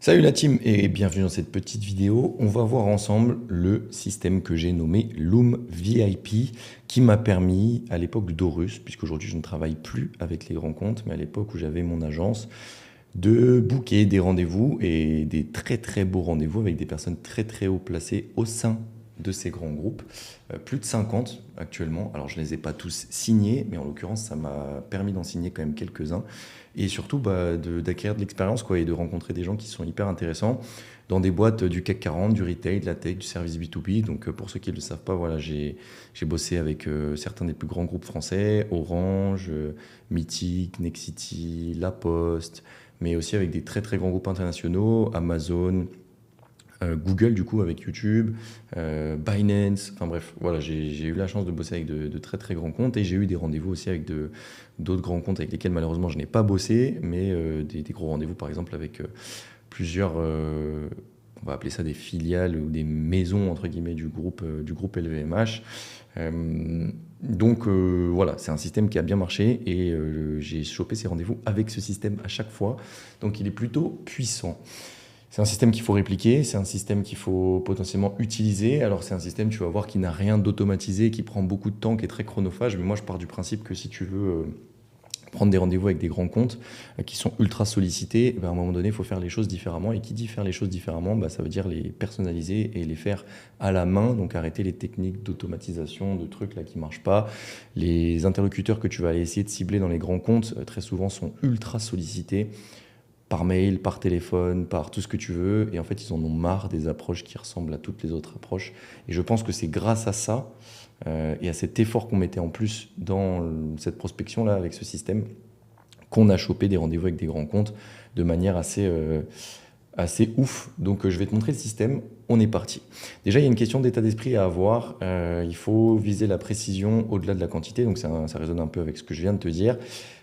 Salut la team et bienvenue dans cette petite vidéo. On va voir ensemble le système que j'ai nommé Loom VIP qui m'a permis à l'époque d'Horus, puisqu'aujourd'hui je ne travaille plus avec les grands comptes, mais à l'époque où j'avais mon agence, de booker des rendez-vous et des très très beaux rendez-vous avec des personnes très très haut placées au sein de ces grands groupes. Plus de 50 actuellement. Alors je ne les ai pas tous signés, mais en l'occurrence ça m'a permis d'en signer quand même quelques-uns. Et surtout d'acquérir de l'expérience quoi, et de rencontrer des gens qui sont hyper intéressants dans des boîtes du CAC 40, du retail, de la tech, du service B2B. Donc pour ceux qui ne le savent pas, voilà, j'ai bossé avec certains des plus grands groupes français, Orange, Mythic, Nexity, La Poste, mais aussi avec des très très grands groupes internationaux, Amazon, Google du coup avec YouTube, Binance, enfin bref, voilà, j'ai eu la chance de bosser avec de très très grands comptes et j'ai eu des rendez-vous aussi avec d'autres grands comptes avec lesquels malheureusement je n'ai pas bossé, mais des gros rendez-vous par exemple avec plusieurs, on va appeler ça des filiales ou des maisons entre guillemets du groupe LVMH. Voilà, c'est un système qui a bien marché et j'ai chopé ces rendez-vous avec ce système à chaque fois, donc il est plutôt puissant. C'est un système qu'il faut répliquer, c'est un système qu'il faut potentiellement utiliser. Alors c'est un système, tu vas voir, qui n'a rien d'automatisé, qui prend beaucoup de temps, qui est très chronophage. Mais moi, je pars du principe que si tu veux prendre des rendez-vous avec des grands comptes qui sont ultra sollicités, à un moment donné, il faut faire les choses différemment. Et qui dit faire les choses différemment, ça veut dire les personnaliser et les faire à la main. Donc arrêter les techniques d'automatisation, de trucs là qui ne marchent pas. Les interlocuteurs que tu vas aller essayer de cibler dans les grands comptes, très souvent, sont ultra sollicités par mail, par téléphone, par tout ce que tu veux. Et en fait, ils en ont marre des approches qui ressemblent à toutes les autres approches. Et je pense que c'est grâce à ça et à cet effort qu'on mettait en plus dans cette prospection-là avec ce système qu'on a chopé des rendez-vous avec des grands comptes de manière assez ouf. Donc je vais te montrer le système. On est parti. Déjà, il y a une question d'état d'esprit à avoir. Il faut viser la précision au-delà de la quantité. Donc ça résonne un peu avec ce que je viens de te dire.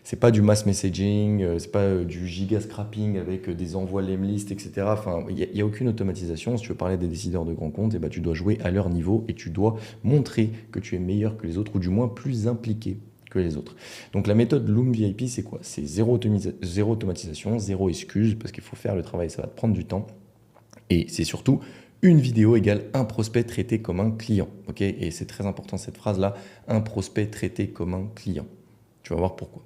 C'est pas du mass messaging, c'est pas du giga scrapping avec des envois lemlist, etc. Enfin, il y a aucune automatisation. Si tu veux parler des décideurs de grands comptes, tu dois jouer à leur niveau et tu dois montrer que tu es meilleur que les autres ou du moins plus impliqué que les autres. Donc la méthode Loom VIP, c'est quoi? C'est zéro automatisation, zéro excuse, parce qu'il faut faire le travail, ça va te prendre du temps. Et c'est surtout une vidéo égale un prospect traité comme un client. Okay, et c'est très important cette phrase-là, un prospect traité comme un client. Tu vas voir pourquoi.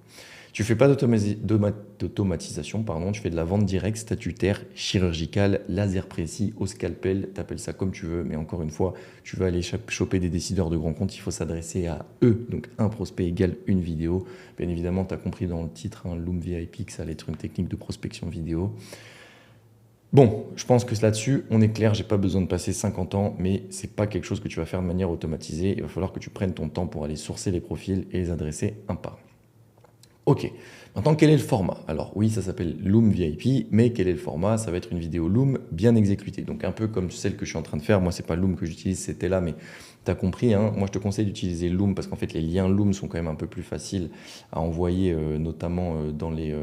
Tu ne fais pas d'automatisation, pardon, tu fais de la vente directe, statutaire, chirurgicale, laser précis, au scalpel, tu appelles ça comme tu veux, mais encore une fois, tu vas aller choper des décideurs de grands comptes, il faut s'adresser à eux. Donc un prospect égale une vidéo. Bien évidemment, tu as compris dans le titre, Loom VIP, que ça allait être une technique de prospection vidéo. Bon, je pense que là-dessus, on est clair, j'ai pas besoin de passer 50 ans, mais c'est pas quelque chose que tu vas faire de manière automatisée. Il va falloir que tu prennes ton temps pour aller sourcer les profils et les adresser un par un. Ok, maintenant quel est le format? Alors oui, ça s'appelle Loom VIP, mais quel est le format? Ça va être une vidéo Loom bien exécutée. Donc un peu comme celle que je suis en train de faire. Moi, c'est pas Loom que j'utilise, c'était là, mais tu as compris, hein. Moi, je te conseille d'utiliser Loom parce qu'en fait, les liens Loom sont quand même un peu plus faciles à envoyer, notamment dans les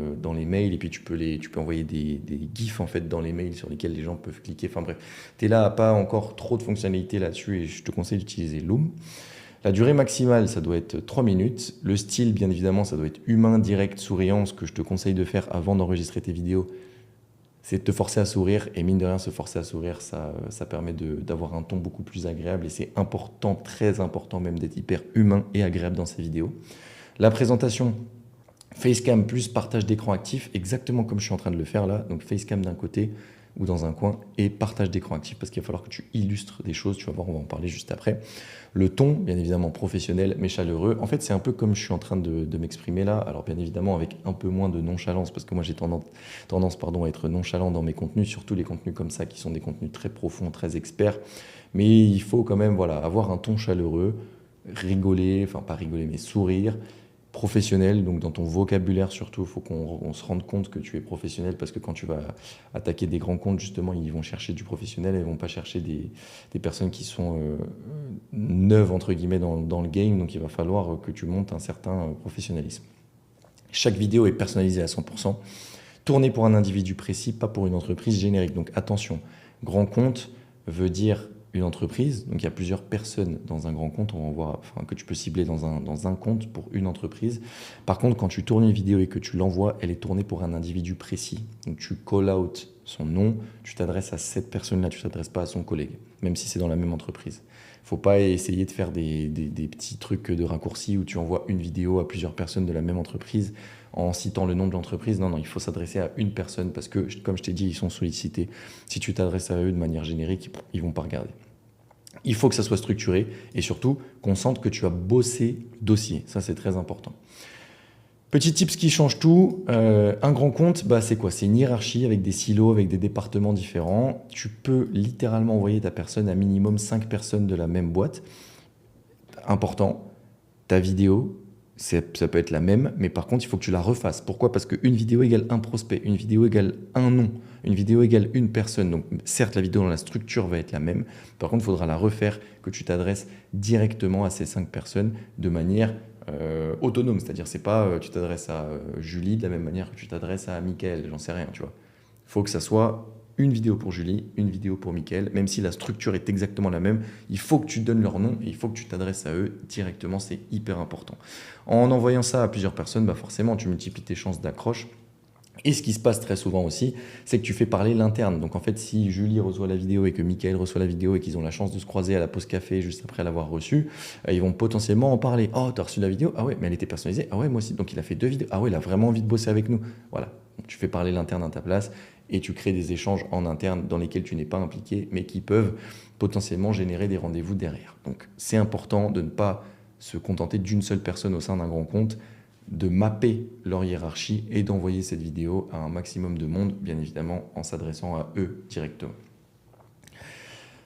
mails. Et puis, tu peux envoyer des GIFs en fait dans les mails sur lesquels les gens peuvent cliquer. Enfin bref, tu es là à pas encore trop de fonctionnalités là-dessus et je te conseille d'utiliser Loom. La durée maximale, ça doit être 3 minutes. Le style, bien évidemment, ça doit être humain, direct, souriant. Ce que je te conseille de faire avant d'enregistrer tes vidéos, c'est de te forcer à sourire. Et mine de rien, se forcer à sourire, ça permet d'avoir un ton beaucoup plus agréable. Et c'est important, très important même, d'être hyper humain et agréable dans ces vidéos. La présentation, facecam plus partage d'écran actif, exactement comme je suis en train de le faire là. Donc facecam d'un côté ou dans un coin et partage d'écran actif parce qu'il va falloir que tu illustres des choses. Tu vas voir, on va en parler juste après. Le ton, bien évidemment, professionnel, mais chaleureux. En fait, c'est un peu comme je suis en train de m'exprimer là. Alors, bien évidemment, avec un peu moins de nonchalance, parce que moi, j'ai tendance à être nonchalant dans mes contenus, surtout les contenus comme ça, qui sont des contenus très profonds, très experts. Mais il faut quand même voilà, avoir un ton chaleureux, rigoler, enfin pas rigoler, mais sourire, professionnel, donc dans ton vocabulaire surtout, il faut qu'on se rende compte que tu es professionnel parce que quand tu vas attaquer des grands comptes, justement, ils vont chercher du professionnel et ils vont pas chercher des personnes qui sont neuves, entre guillemets, dans le game, donc il va falloir que tu montes un certain professionnalisme. Chaque vidéo est personnalisée à 100%, tournée pour un individu précis, pas pour une entreprise générique. Donc attention, grand compte veut dire une entreprise, donc il y a plusieurs personnes dans un grand compte, on va voir, enfin, que tu peux cibler dans un compte pour une entreprise. Par contre, quand tu tournes une vidéo et que tu l'envoies, elle est tournée pour un individu précis. Donc tu call out son nom, tu t'adresses à cette personne-là, tu ne t'adresses pas à son collègue, même si c'est dans la même entreprise. Il ne faut pas essayer de faire des petits trucs de raccourcis où tu envoies une vidéo à plusieurs personnes de la même entreprise en citant le nom de l'entreprise. Non, non, il faut s'adresser à une personne parce que, comme je t'ai dit, ils sont sollicités. Si tu t'adresses à eux de manière générique, ils ne vont pas regarder. Il faut que ça soit structuré et surtout qu'on sente que tu as bossé le dossier. Ça, c'est très important. Petit tips qui change tout, un grand compte, c'est quoi? C'est une hiérarchie avec des silos, avec des départements différents. Tu peux littéralement envoyer ta personne à minimum 5 personnes de la même boîte. Important, ta vidéo, ça peut être la même, mais par contre, il faut que tu la refasses. Pourquoi? Parce qu'une vidéo égale un prospect, une vidéo égale un nom, une vidéo égale une personne. Donc certes, la vidéo dans la structure va être la même. Par contre, il faudra la refaire, que tu t'adresses directement à ces 5 personnes de manière autonome. C'est-à-dire, c'est pas tu t'adresses à Julie de la même manière que tu t'adresses à Mickaël, j'en sais rien, tu vois. Il faut que ça soit une vidéo pour Julie, une vidéo pour Mickaël, même si la structure est exactement la même, il faut que tu donnes leur nom et il faut que tu t'adresses à eux directement, c'est hyper important. En envoyant ça à plusieurs personnes, forcément, tu multiplies tes chances d'accroche. Et ce qui se passe très souvent aussi, c'est que tu fais parler l'interne. Donc en fait, si Julie reçoit la vidéo et que Mickaël reçoit la vidéo et qu'ils ont la chance de se croiser à la pause café juste après l'avoir reçue, ils vont potentiellement en parler. Oh, t'as reçu la vidéo? Ah ouais, mais elle était personnalisée? Ah ouais, moi aussi. Donc il a fait 2 vidéos. Ah ouais, il a vraiment envie de bosser avec nous. Voilà, tu fais parler l'interne à ta place et tu crées des échanges en interne dans lesquels tu n'es pas impliqué, mais qui peuvent potentiellement générer des rendez-vous derrière. Donc c'est important de ne pas se contenter d'une seule personne au sein d'un grand compte, de mapper leur hiérarchie et d'envoyer cette vidéo à un maximum de monde, bien évidemment en s'adressant à eux directement.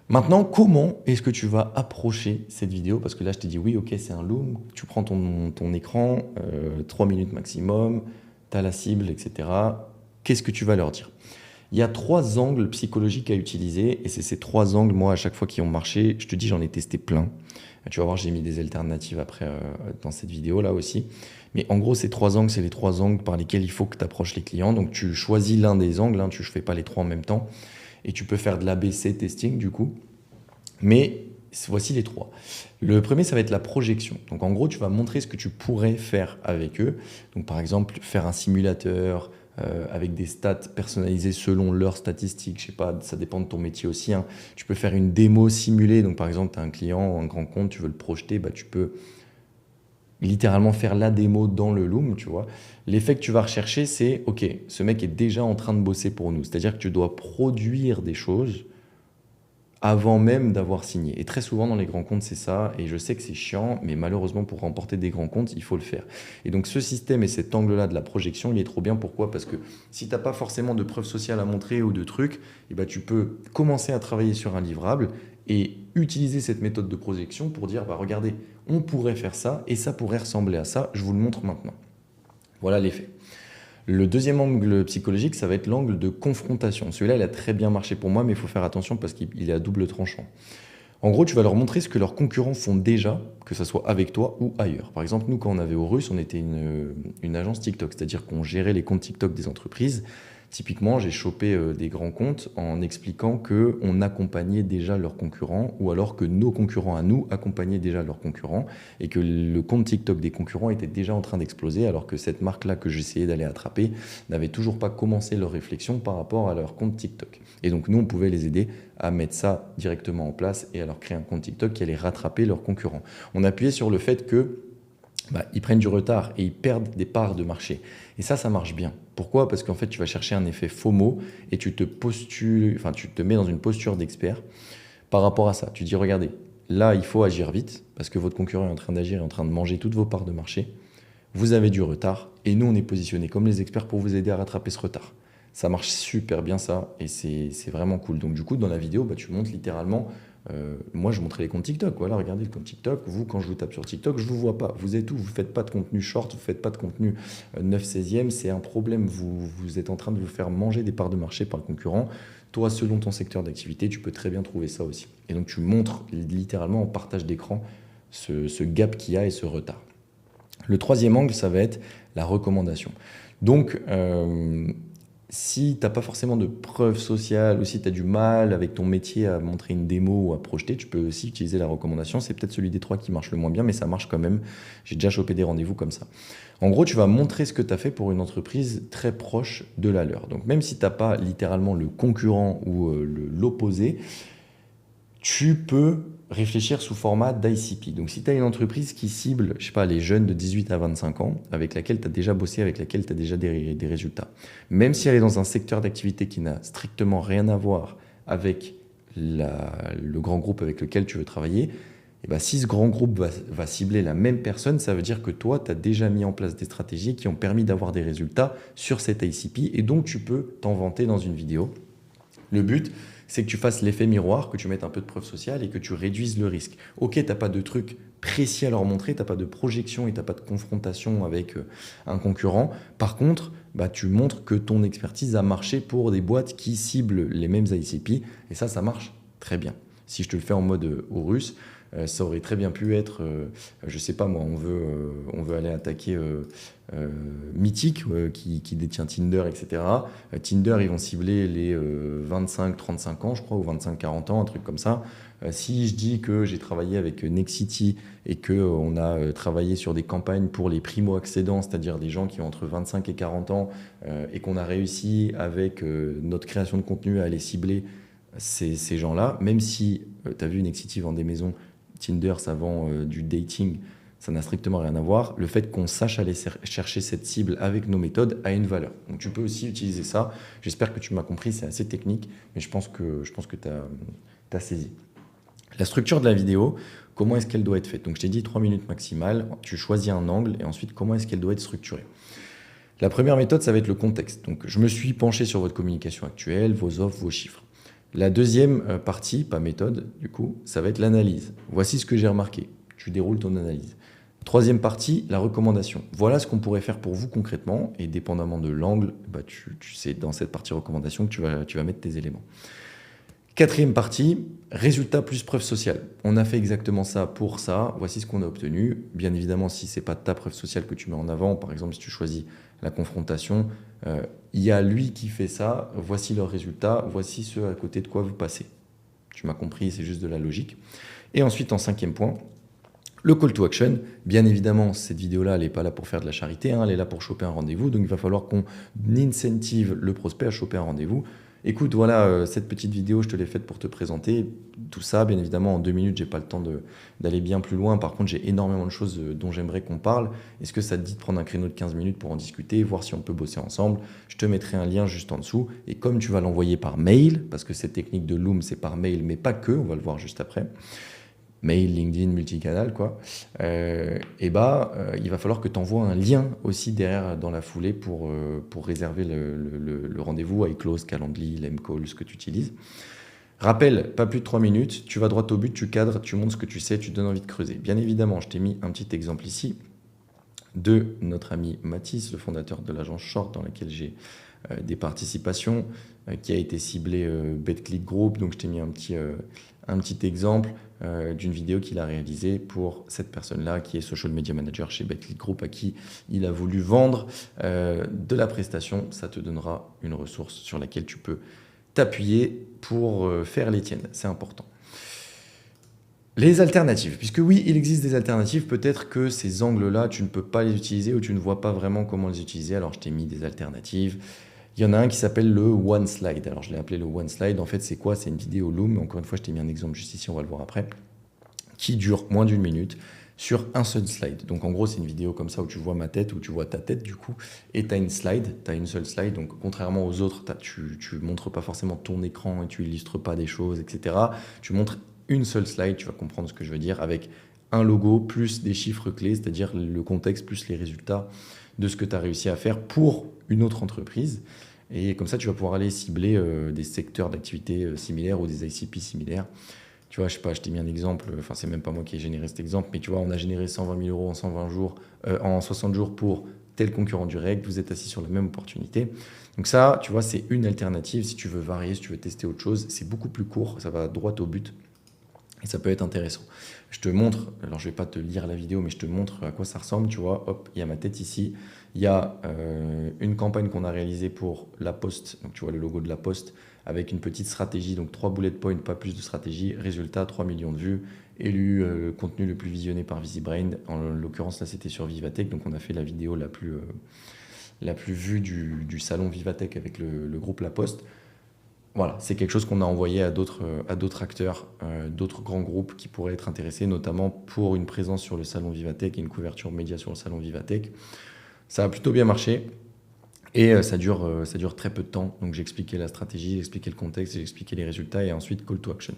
Maintenant, comment est-ce que tu vas approcher cette vidéo? Parce que là, je t'ai dit, oui, ok, c'est un Loom, tu prends ton écran, 3 minutes maximum, tu as la cible, etc. Qu'est-ce que tu vas leur dire? Il y a 3 angles psychologiques à utiliser et c'est ces 3 angles, moi, à chaque fois qui ont marché, je te dis, j'en ai testé plein. Tu vas voir, j'ai mis des alternatives après dans cette vidéo-là aussi. Mais en gros, ces 3 angles, c'est les 3 angles par lesquels il faut que tu approches les clients. Donc, tu choisis l'un des angles, tu ne fais pas les 3 en même temps. Et tu peux faire de l'ABC testing du coup. Mais voici les 3. Le premier, ça va être la projection. Donc, en gros, tu vas montrer ce que tu pourrais faire avec eux. Donc, par exemple, faire un simulateur, avec des stats personnalisées selon leurs statistiques. Je sais pas, ça dépend de ton métier aussi. Tu peux faire une démo simulée. Donc, par exemple, tu as un client, un grand compte, tu veux le projeter, tu peux littéralement faire la démo dans le Loom, tu vois. L'effet que tu vas rechercher, c'est, ok, ce mec est déjà en train de bosser pour nous. C'est-à-dire que tu dois produire des choses avant même d'avoir signé. Et très souvent dans les grands comptes, c'est ça. Et je sais que c'est chiant, mais malheureusement, pour remporter des grands comptes, il faut le faire. Et donc ce système et cet angle-là de la projection, il est trop bien. Pourquoi? Parce que si tu n'as pas forcément de preuves sociales à montrer ou de trucs, tu peux commencer à travailler sur un livrable et utiliser cette méthode de projection pour dire, regardez, on pourrait faire ça et ça pourrait ressembler à ça. Je vous le montre maintenant. Voilà l'effet. Le deuxième angle psychologique, ça va être l'angle de confrontation. Celui-là, il a très bien marché pour moi, mais il faut faire attention parce qu'il est à double tranchant. En gros, tu vas leur montrer ce que leurs concurrents font déjà, que ce soit avec toi ou ailleurs. Par exemple, nous, quand on avait Aurus, on était une agence TikTok, c'est-à-dire qu'on gérait les comptes TikTok des entreprises. Typiquement, j'ai chopé des grands comptes en expliquant qu'on accompagnait déjà leurs concurrents ou alors que nos concurrents à nous accompagnaient déjà leurs concurrents et que le compte TikTok des concurrents était déjà en train d'exploser alors que cette marque-là que j'essayais d'aller attraper n'avait toujours pas commencé leur réflexion par rapport à leur compte TikTok. Et donc nous, on pouvait les aider à mettre ça directement en place et à leur créer un compte TikTok qui allait rattraper leurs concurrents. On appuyait sur le fait que ils prennent du retard et ils perdent des parts de marché. Et ça marche bien. Pourquoi? Parce qu'en fait, tu vas chercher un effet FOMO et tu te mets dans une posture d'expert par rapport à ça. Tu dis, regardez, là, il faut agir vite parce que votre concurrent est en train d'agir, est en train de manger toutes vos parts de marché. Vous avez du retard et nous, on est positionnés comme les experts pour vous aider à rattraper ce retard. Ça marche super bien ça et c'est vraiment cool. Donc du coup, dans la vidéo, tu montres littéralement... moi, je montrais les comptes TikTok. Voilà, regardez le compte TikTok. Vous, quand je vous tape sur TikTok, je ne vous vois pas. Vous êtes où? Vous ne faites pas de contenu short, vous ne faites pas de contenu 9/16e. C'est un problème. Vous êtes en train de vous faire manger des parts de marché par le concurrent. Toi, selon ton secteur d'activité, tu peux très bien trouver ça aussi. Et donc, tu montres littéralement en partage d'écran ce gap qu'il y a et ce retard. Le troisième angle, ça va être la recommandation. Donc, Si tu n'as pas forcément de preuves sociales ou si tu as du mal avec ton métier à montrer une démo ou à projeter, tu peux aussi utiliser la recommandation. C'est peut-être celui des trois qui marche le moins bien, mais ça marche quand même. J'ai déjà chopé des rendez-vous comme ça. En gros, tu vas montrer ce que tu as fait pour une entreprise très proche de la leur. Donc même si tu n'as pas littéralement le concurrent ou l'opposé, tu peux réfléchir sous format d'ICP. Donc, si tu as une entreprise qui cible, je sais pas, les jeunes de 18 à 25 ans, avec laquelle tu as déjà bossé, avec laquelle tu as déjà des résultats, même si elle est dans un secteur d'activité qui n'a strictement rien à voir avec le grand groupe avec lequel tu veux travailler, et ben, si ce grand groupe va cibler la même personne, ça veut dire que toi, tu as déjà mis en place des stratégies qui ont permis d'avoir des résultats sur cet ICP et donc tu peux t'en vanter dans une vidéo. Le but, c'est que tu fasses l'effet miroir, que tu mettes un peu de preuve sociale et que tu réduises le risque. Ok, tu n'as pas de truc précis à leur montrer, tu n'as pas de projection et tu n'as pas de confrontation avec un concurrent. Par contre, bah, tu montres que ton expertise a marché pour des boîtes qui ciblent les mêmes ICP et ça marche très bien. Si je te le fais en mode russe, ça aurait très bien pu être, je sais pas moi, on veut aller attaquer Mythic qui détient Tinder, etc. Tinder, ils vont cibler les 25-35 ans, je crois, ou 25-40 ans, un truc comme ça. Si je dis que j'ai travaillé avec Nexity et qu'on a travaillé sur des campagnes pour les primo-accédants, c'est-à-dire des gens qui ont entre 25 et 40 ans, et qu'on a réussi avec notre création de contenu à les cibler, ces gens-là, même si tu as vu Nexity vend des maisons, Tinder, ça vend du dating, ça n'a strictement rien à voir. Le fait qu'on sache aller chercher cette cible avec nos méthodes a une valeur. Donc tu peux aussi utiliser ça. J'espère que tu m'as compris, c'est assez technique, mais je pense que tu as saisi. La structure de la vidéo, comment est-ce qu'elle doit être faite? Donc je t'ai dit 3 minutes maximales, tu choisis un angle et ensuite comment est-ce qu'elle doit être structurée. La première méthode, ça va être le contexte. Donc je me suis penché sur votre communication actuelle, vos offres, vos chiffres. La deuxième partie, pas méthode du coup, ça va être l'analyse. Voici ce que j'ai remarqué. Tu déroules ton analyse. Troisième partie, la recommandation. Voilà ce qu'on pourrait faire pour vous concrètement et dépendamment de l'angle, bah, tu sais dans cette partie recommandation que tu vas mettre tes éléments. Quatrième partie, résultat plus preuve sociale. On a fait exactement ça pour ça, voici ce qu'on a obtenu. Bien évidemment, si ce n'est pas ta preuve sociale que tu mets en avant, par exemple si tu choisis la confrontation, il y a lui qui fait ça, voici leurs résultats, voici ce à côté de quoi vous passez. Tu m'as compris, c'est juste de la logique. Et ensuite, en cinquième point, le call to action. Bien évidemment, cette vidéo-là, elle n'est pas là pour faire de la charité, hein, elle est là pour choper un rendez-vous, donc il va falloir qu'on incentive le prospect à choper un rendez-vous. Écoute, voilà, cette petite vidéo, je te l'ai faite pour te présenter tout ça. Bien évidemment, en 2 minutes, j'ai pas le temps d'aller bien plus loin. Par contre, j'ai énormément de choses dont j'aimerais qu'on parle. Est-ce que ça te dit de prendre un créneau de 15 minutes pour en discuter, voir si on peut bosser ensemble? Je te mettrai un lien juste en dessous. Et comme tu vas l'envoyer par mail, parce que cette technique de Loom, c'est par mail, mais pas que, on va le voir juste après. Mail, LinkedIn, multicanal, quoi. Il va falloir que tu envoies un lien aussi derrière dans la foulée pour réserver le rendez-vous, iClose, Calendly, Lemcall, ce que tu utilises. Rappel, pas plus de 3 minutes, tu vas droit au but, tu cadres, tu montres ce que tu sais, tu donnes envie de creuser. Bien évidemment, je t'ai mis un petit exemple ici de notre ami Mathis, le fondateur de l'agence Short dans laquelle j'ai des participations, qui a été ciblé BetClick Group. Donc je t'ai mis un petit exemple d'une vidéo qu'il a réalisée pour cette personne-là qui est Social Media Manager chez BetClick Group, à qui il a voulu vendre de la prestation. Ça te donnera une ressource sur laquelle tu peux t'appuyer pour faire les tiennes. C'est important. Les alternatives, puisque oui, il existe des alternatives, peut-être que ces angles-là, tu ne peux pas les utiliser ou tu ne vois pas vraiment comment les utiliser, alors je t'ai mis des alternatives. Il y en a un qui s'appelle le One Slide. Alors je l'ai appelé le One Slide. En fait, c'est quoi? C'est une vidéo Loom. Encore une fois, je t'ai mis un exemple juste ici, on va le voir après, qui dure moins d'1 minute sur un seul slide. Donc en gros, c'est une vidéo comme ça où tu vois ma tête, où tu vois ta tête du coup, et tu as une slide, tu as une seule slide. Donc contrairement aux autres, tu montres pas forcément ton écran et tu illustres pas des choses, etc. Tu montres une seule slide, tu vas comprendre ce que je veux dire, avec un logo plus des chiffres clés, c'est-à-dire le contexte plus les résultats de ce que tu as réussi à faire pour une autre entreprise. Et comme ça, tu vas pouvoir aller cibler des secteurs d'activité similaires ou des ICP similaires. Tu vois, je sais pas, je t'ai mis un exemple, enfin, c'est même pas moi qui ai généré cet exemple, mais tu vois, on a généré 120 000 € en 120 jours, en 60 jours pour tel concurrent direct, vous êtes assis sur la même opportunité. Donc ça, tu vois, c'est une alternative si tu veux varier, si tu veux tester autre chose. C'est beaucoup plus court, ça va droit au but. Et ça peut être intéressant. Je te montre, alors je ne vais pas te lire la vidéo, mais je te montre à quoi ça ressemble. Tu vois, hop, il y a ma tête ici. Il y a une campagne qu'on a réalisée pour La Poste. Donc tu vois le logo de La Poste avec une petite stratégie. Donc 3 bullet points, pas plus de stratégie. Résultat, 3 millions de vues. Élu le contenu le plus visionné par VisiBrain. En l'occurrence, là, c'était sur Vivatech. Donc on a fait la vidéo la plus vue du salon Vivatech avec le groupe La Poste. Voilà, c'est quelque chose qu'on a envoyé à d'autres acteurs, d'autres grands groupes qui pourraient être intéressés, notamment pour une présence sur le salon Vivatech et une couverture média sur le salon Vivatech. Ça a plutôt bien marché et ça dure très peu de temps. Donc j'ai expliqué la stratégie, j'ai expliqué le contexte, j'ai expliqué les résultats et ensuite call to action.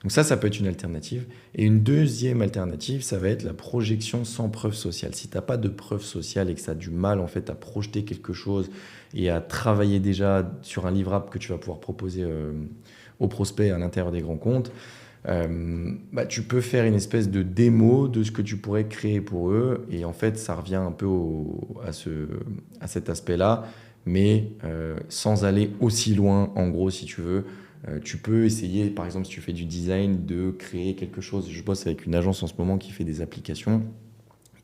Donc ça peut être une alternative. Et une deuxième alternative, ça va être la projection sans preuve sociale. Si tu n'as pas de preuve sociale et que ça a du mal en fait à projeter quelque chose et à travailler déjà sur un livrable que tu vas pouvoir proposer aux prospects à l'intérieur des grands comptes, tu peux faire une espèce de démo de ce que tu pourrais créer pour eux. Et en fait, ça revient un peu à cet aspect-là, mais sans aller aussi loin, en gros, si tu veux. Tu peux essayer, par exemple, si tu fais du design, de créer quelque chose. Je bosse avec une agence en ce moment qui fait des applications.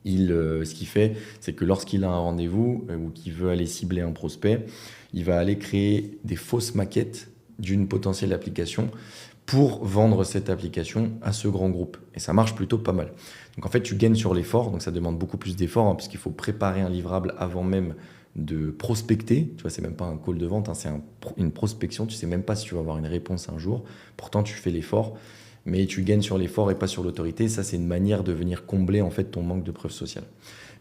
Ce qu'il fait, c'est que lorsqu'il a un rendez-vous ou qu'il veut aller cibler un prospect, il va aller créer des fausses maquettes d'une potentielle application pour vendre cette application à ce grand groupe. Et ça marche plutôt pas mal. Donc en fait, tu gagnes sur l'effort, donc ça demande beaucoup plus d'efforts, parce qu'il faut préparer un livrable avant même de prospecter. Tu vois, c'est même pas un call de vente, c'est une prospection. Tu sais même pas si tu vas avoir une réponse un jour. Pourtant, tu fais l'effort, mais tu gagnes sur l'effort et pas sur l'autorité. Ça, c'est une manière de venir combler en fait ton manque de preuve sociale.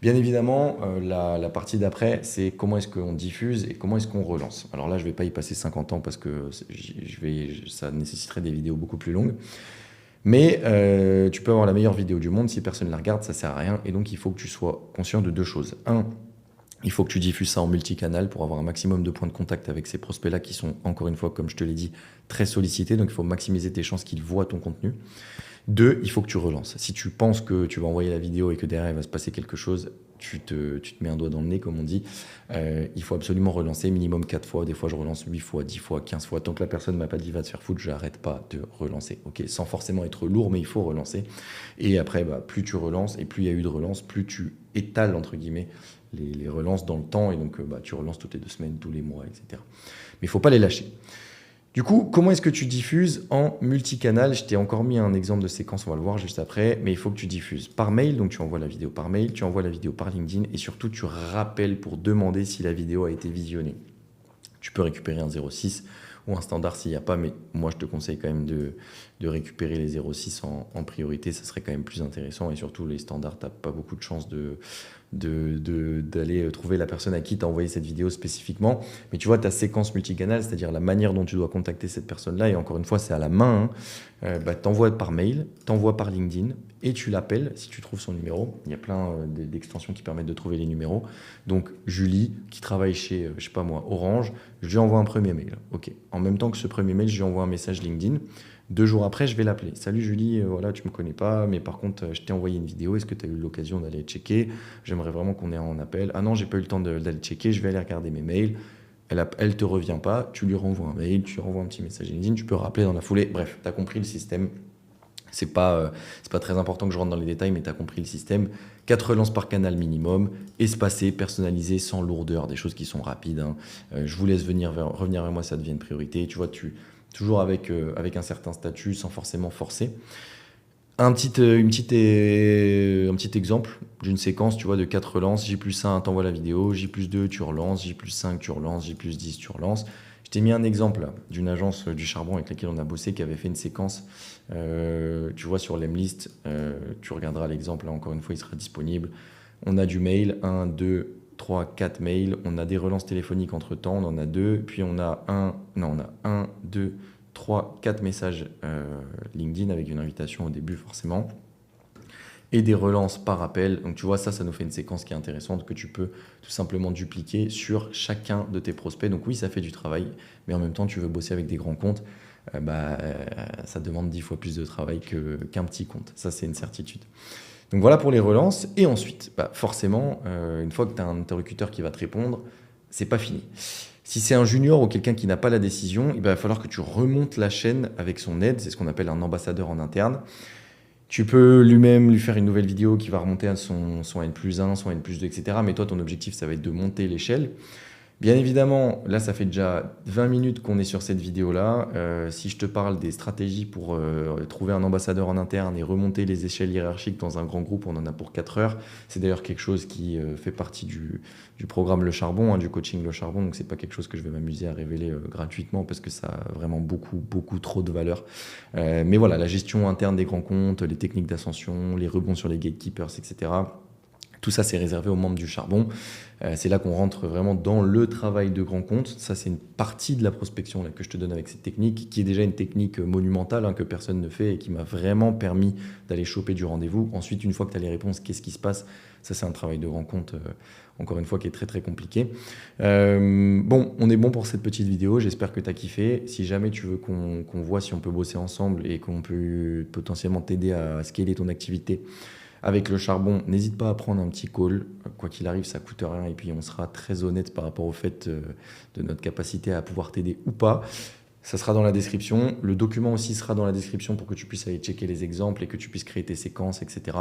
Bien évidemment, la partie d'après, c'est comment est-ce qu'on diffuse et comment est-ce qu'on relance. Alors là, je ne vais pas y passer 50 ans parce que ça nécessiterait des vidéos beaucoup plus longues. Mais tu peux avoir la meilleure vidéo du monde, si personne ne la regarde, ça ne sert à rien. Et donc, il faut que tu sois conscient de deux choses. Un, il faut que tu diffuses ça en multicanal pour avoir un maximum de points de contact avec ces prospects-là qui sont, encore une fois, comme je te l'ai dit, très sollicités. Donc, il faut maximiser tes chances qu'ils voient ton contenu. Deux, il faut que tu relances. Si tu penses que tu vas envoyer la vidéo et que derrière il va se passer quelque chose, tu te mets un doigt dans le nez, comme on dit. Il faut absolument relancer minimum 4 fois. Des fois, je relance 8 fois, 10 fois, 15 fois. Tant que la personne ne m'a pas dit va te faire foutre, je n'arrête pas de relancer. Okay, sans forcément être lourd, mais il faut relancer. Et après, plus tu relances et plus il y a eu de relances, plus tu étales, entre guillemets, les relances dans le temps. Et donc, tu relances toutes les 2 semaines, tous les mois, etc. Mais il ne faut pas les lâcher. Du coup, comment est-ce que tu diffuses en multicanal? Je t'ai encore mis un exemple de séquence, on va le voir juste après, mais il faut que tu diffuses par mail, donc tu envoies la vidéo par mail, tu envoies la vidéo par LinkedIn et surtout tu rappelles pour demander si la vidéo a été visionnée. Tu peux récupérer un 06 ou un standard s'il n'y a pas, mais moi je te conseille quand même de récupérer les 06 en priorité, ça serait quand même plus intéressant et surtout les standards, tu n'as pas beaucoup de chances d'aller trouver la personne à qui tu as envoyé cette vidéo spécifiquement. Mais tu vois, ta séquence multicanal, c'est-à-dire la manière dont tu dois contacter cette personne-là, et encore une fois, c'est à la main, t'envoies par mail, t'envoies par LinkedIn, et tu l'appelles si tu trouves son numéro. Il y a plein d'extensions qui permettent de trouver les numéros. Donc, Julie, qui travaille chez, je sais pas moi, Orange, je lui envoie un premier mail. OK. En même temps que ce premier mail, je lui envoie un message LinkedIn. 2 jours après, je vais l'appeler. Salut Julie, voilà, tu me connais pas, mais par contre, je t'ai envoyé une vidéo. Est-ce que tu as eu l'occasion d'aller checker? J'aimerais vraiment qu'on ait en appel. Ah non, j'ai pas eu le temps d'aller checker. Je vais aller regarder mes mails. Elle te revient pas. Tu lui renvoies un mail, tu lui renvoies un petit message LinkedIn. Tu peux rappeler dans la foulée. Bref, tu as compris le système. C'est pas très important que je rentre dans les détails, mais tu as compris le système. 4 relances par canal minimum, espacé, personnalisé, sans lourdeur, des choses qui sont rapides. Je vous laisse revenir vers moi, ça devient une priorité. Tu vois, toujours avec un certain statut, sans forcément forcer. Un petit exemple d'une séquence, tu vois, de 4 relances. J+1, t'envoies la vidéo. J+2, tu relances. J+5, tu relances. J+10, tu relances. Je t'ai mis un exemple d'une agence du charbon avec laquelle on a bossé qui avait fait une séquence, tu vois, sur l'Emlist. Tu regarderas l'exemple, là, encore une fois, il sera disponible. On a du mail, 1, 2, 3, 4 mails. On a des relances téléphoniques entre-temps, on en a 2. Puis on a 1, 2, 3, 4 messages LinkedIn avec une invitation au début forcément. Et des relances par appel. Donc tu vois, ça nous fait une séquence qui est intéressante que tu peux tout simplement dupliquer sur chacun de tes prospects. Donc oui, ça fait du travail, mais en même temps, tu veux bosser avec des grands comptes, ça demande 10 fois plus de travail qu'un petit compte. Ça, c'est une certitude. Donc voilà pour les relances. Et ensuite, forcément, une fois que tu as un interlocuteur qui va te répondre, c'est pas fini. Si c'est un junior ou quelqu'un qui n'a pas la décision, il va falloir que tu remontes la chaîne avec son aide. C'est ce qu'on appelle un ambassadeur en interne. Tu peux lui-même lui faire une nouvelle vidéo qui va remonter à son N+1, son N+2, etc. Mais toi, ton objectif, ça va être de monter l'échelle. Bien évidemment, là, ça fait déjà 20 minutes qu'on est sur cette vidéo-là. Si je te parle des stratégies pour trouver un ambassadeur en interne et remonter les échelles hiérarchiques dans un grand groupe, on en a pour 4 heures. C'est d'ailleurs quelque chose qui fait partie du programme Le Charbon, hein, du coaching Le Charbon. Donc, c'est pas quelque chose que je vais m'amuser à révéler gratuitement parce que ça a vraiment beaucoup, beaucoup trop de valeur. Mais voilà, la gestion interne des grands comptes, les techniques d'ascension, les rebonds sur les gatekeepers, etc. Tout ça, c'est réservé aux membres du Charbon. C'est là qu'on rentre vraiment dans le travail de grand compte. Ça, c'est une partie de la prospection là, que je te donne avec cette technique, qui est déjà une technique monumentale hein, que personne ne fait et qui m'a vraiment permis d'aller choper du rendez-vous. Ensuite, une fois que tu as les réponses, qu'est-ce qui se passe? Ça, c'est un travail de grand compte, encore une fois, qui est très, très compliqué. Bon, on est bon pour cette petite vidéo. J'espère que tu as kiffé. Si jamais tu veux qu'on voit si on peut bosser ensemble et qu'on peut potentiellement t'aider à scaler ton activité, avec le Charbon, n'hésite pas à prendre un petit call. Quoi qu'il arrive, ça coûte rien. Et puis, on sera très honnête par rapport au fait de notre capacité à pouvoir t'aider ou pas. Ça sera dans la description. Le document aussi sera dans la description pour que tu puisses aller checker les exemples et que tu puisses créer tes séquences, etc.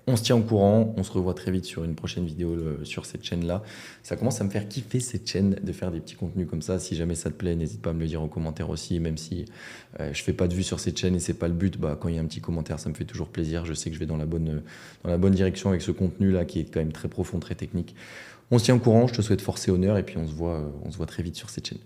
On se tient au courant, on se revoit très vite sur une prochaine vidéo sur cette chaîne-là. Ça commence à me faire kiffer cette chaîne de faire des petits contenus comme ça. Si jamais ça te plaît, n'hésite pas à me le dire en commentaire aussi. Même si je fais pas de vues sur cette chaîne et c'est pas le but, bah, quand il y a un petit commentaire, ça me fait toujours plaisir. Je sais que je vais dans la bonne direction avec ce contenu-là qui est quand même très profond, très technique. On se tient au courant, je te souhaite force et honneur et puis on se voit très vite sur cette chaîne.